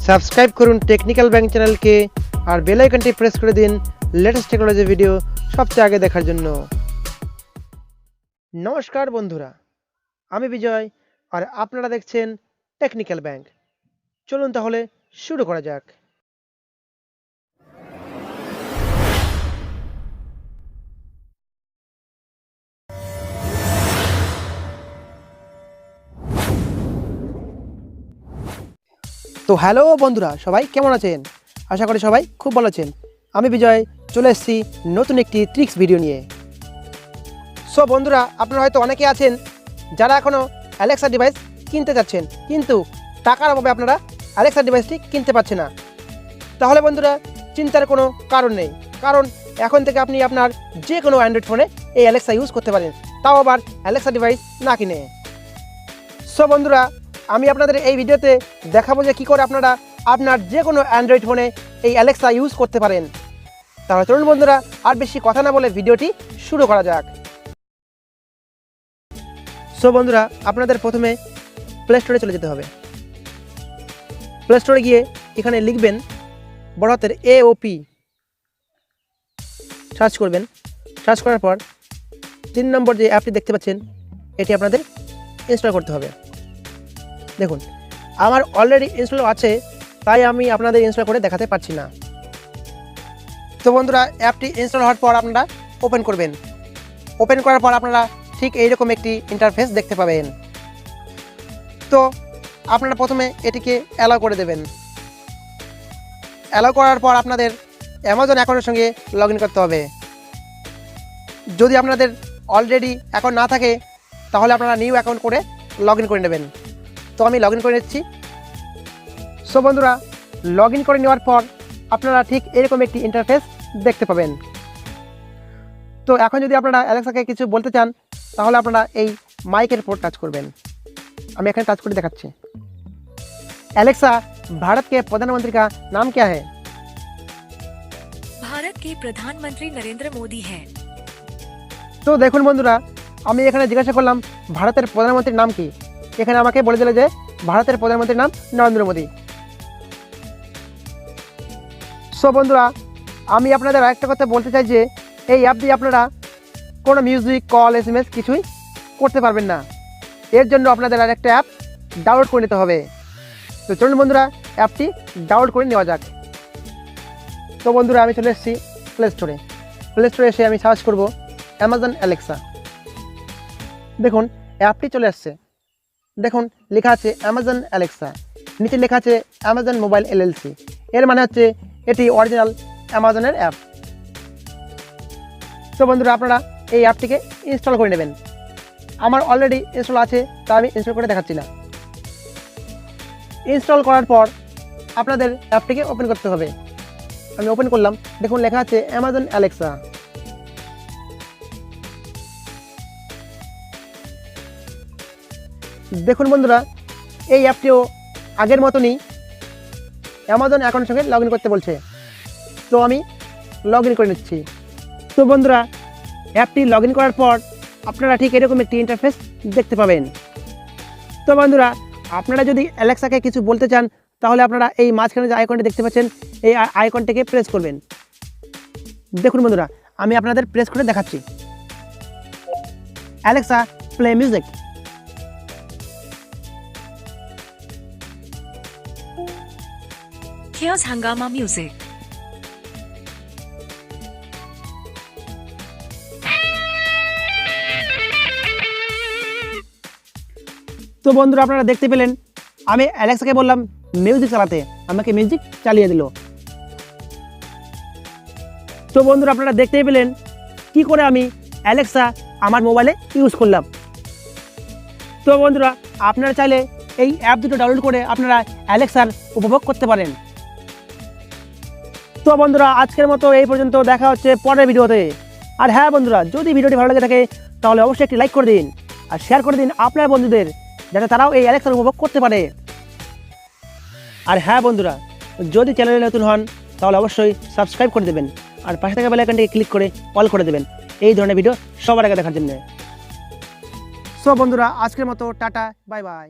Subscribe করুন technical bank চ্যানেলকে আর bell আইকনটি প্রেস করে দিন লেটেস্ট টেকনোলজি ভিডিও সবচেয়ে আগে দেখার জন্য। নমস্কার বন্ধুরা, আমি বিজয় আর আপনারা দেখছেন টেকনিক্যাল ব্যাংক। চলুন তাহলে শুরু করা যাক। তো হ্যালো বন্ধুরা, সবাই কেমন আছেন? আশা করি সবাই খুব ভালো আছেন। আমি বিজয় চলে এসেছি নতুন একটি ট্রিক্স ভিডিও নিয়ে। সো বন্ধুরা, আপনারা হয়তো অনেকে আছেন যারা এখনও অ্যালেক্সা ডিভাইস কিনতে যাচ্ছেন, কিন্তু টাকার অভাবে আপনারা অ্যালেক্সা ডিভাইসটি কিনতে পারছেন না। তাহলে বন্ধুরা, চিন্তার কোনো কারণ নেই, কারণ এখন থেকে আপনি আপনার যে কোনো অ্যান্ড্রয়েড ফোনে এই অ্যালেক্সা ইউজ করতে পারেন, তাও আবার অ্যালেক্সা ডিভাইস না কিনে। সো বন্ধুরা, আমি আপনাদের এই ভিডিওতে দেখাবো যে কী করে আপনারা আপনার যে কোনো অ্যান্ড্রয়েড ফোনে এই অ্যালেক্সা ইউজ করতে পারেন। তাহলে চলুন বন্ধুরা, আর বেশি কথা না বলে ভিডিওটি শুরু করা যাক। সো বন্ধুরা, আপনাদের প্রথমে প্লে স্টোরে চলে যেতে হবে। প্লে স্টোরে গিয়ে এখানে লিখবেন বড় হাতের AOP, সার্চ করবেন। সার্চ করার পর 3 নম্বর যে অ্যাপটি দেখতে পাচ্ছেন, এটি আপনাদের ইনস্টল করতে হবে। দেখুন, আমার অলরেডি ইনস্টল আছে, তাই আমি আপনাদের ইনস্টল করে দেখাতে পারছি না। তো বন্ধুরা, অ্যাপটি ইনস্টল হওয়ার পর আপনারা ওপেন করবেন। ওপেন করার পর আপনারা ঠিক এইরকম একটি ইন্টারফেস দেখতে পাবেন। তো আপনারা প্রথমে এটিকে অ্যালাউ করে দেবেন। অ্যালাউ করার পর আপনাদের অ্যামাজন অ্যাকাউন্টের সঙ্গে লগ ইন করতে হবে। যদি আপনাদের অলরেডি অ্যাকাউন্ট না থাকে, তাহলে আপনারা নিউ অ্যাকাউন্ট করে লগ ইন করে নেবেন। তো আমি লগ ইন করে নিচ্ছি। সো বন্ধুরা, লগ ইন করে নেওয়ার পর আপনারা ঠিক এরকম একটি ইন্টারফেস দেখতে পাবেন। তো এখন যদি আপনারা অ্যালেক্সাকে কিছু বলতে চান, তাহলে আপনারা এই মাইকের উপর টাচ করবেন। আমি এখানে টাচ করে দেখাচ্ছি। एलेक्सा, भारत के प्रधानमंत्री का नाम क्या है? भारत के प्रधानमंत्री नरेंद्र मोदी हैं। তো দেখুন বন্ধুরা, আমি এখানে জিজ্ঞাসা করলাম ভারতের প্রধানমন্ত্রীর নাম কি। এখানে আমাকে বলে দিল যে ভারতের প্রধানমন্ত্রীর নাম নরেন্দ্র মোদী। সো বন্ধুরা, আমি আপনাদের আরেকটা কথা বলতে চাই যে এই অ্যাপ দিয়ে আপনারা কোনো মিউজিক, কল, SMS কিছুই করতে পারবেন না। এর জন্য আপনাদের আরেকটা অ্যাপ ডাউনলোড করে নিতে হবে। তো চলুন বন্ধুরা, অ্যাপটি ডাউনলোড করে নেওয়া যাক। তো বন্ধুরা, আমি চলে এসেছি প্লে স্টোরে। প্লে স্টোরে এসে আমি সার্চ করব অ্যামাজন অ্যালেক্সা। দেখুন, অ্যাপটি চলে আসছে। দেখুন, লেখা আছে অ্যামাজন অ্যালেক্সা, নিচে লেখা আছে অ্যামাজন মোবাইল LLC। এর মানে হচ্ছে এটি অরিজিনাল অ্যামাজনের অ্যাপ। তো বন্ধুরা, আপনারা এই অ্যাপটিকে ইনস্টল করে নেবেন। আমার অলরেডি ইনস্টল আছে, তা আমি ইনস্টল করে দেখাচ্ছি না। ইনস্টল করার পর আপনাদের অ্যাপটিকে ওপেন করতে হবে। আমি ওপেন করলাম। দেখুন, লেখা আছে অ্যামাজন অ্যালেক্সা। দেখুন বন্ধুরা, এই অ্যাপটিও আগের মতনই অ্যামাজন অ্যাকাউন্টের সঙ্গে লগ ইন করতে বলছে। তো আমি লগ ইন করে নিচ্ছি। তো বন্ধুরা, অ্যাপটি লগ ইন করার পর আপনারা ঠিক এরকম একটি ইন্টারফেস দেখতে পাবেন। তো বন্ধুরা, আপনারা যদি অ্যালেক্সাকে কিছু বলতে চান, তাহলে আপনারা এই মাঝখানে যে আইকনটি দেখতে পাচ্ছেন, এই আইকনটিকে প্রেস করবেন। দেখুন বন্ধুরা, আমি আপনাদের প্রেস করে দেখাচ্ছি। Alexa, play music. Here's Hangama Music. তো বন্ধুরা, আপনারা দেখতে পেলেন, আমি অ্যালেক্সাকে বললাম মিউজিক চালাতে, আমাকে মিউজিক চালিয়ে দিল। তো বন্ধুরা, আপনারা দেখতেই পেলেন কি করে আমি অ্যালেক্সা আমার মোবাইলে ইউজ করলাম। তো বন্ধুরা, আপনারা চাইলে এই অ্যাপ দুটো ডাউনলোড করে আপনারা অ্যালেক্সার উপভোগ করতে পারেন। তো বন্ধুরা, আজকের মতো এই পর্যন্ত। দেখা হচ্ছে পরের ভিডিওতে। আর হ্যাঁ বন্ধুরা, যদি ভিডিওটি ভালো লাগে থাকে, তাহলে অবশ্যই একটি লাইক করে দিন আর শেয়ার করে দিন আপনার বন্ধুদের, যাতে তারাও এই অ্যালেক্সার উপভোগ করতে পারে। আর হ্যাঁ বন্ধুরা, যদি চ্যানেলে নতুন হন, তাহলে অবশ্যই সাবস্ক্রাইব করে দেবেন আর পাশে থাকা বেল আইকনটিকে ক্লিক করে অল করে দেবেন এই ধরনের ভিডিও সবার আগে দেখার জন্য। সো বন্ধুরা, আজকের মতো টাটা, বাই বাই।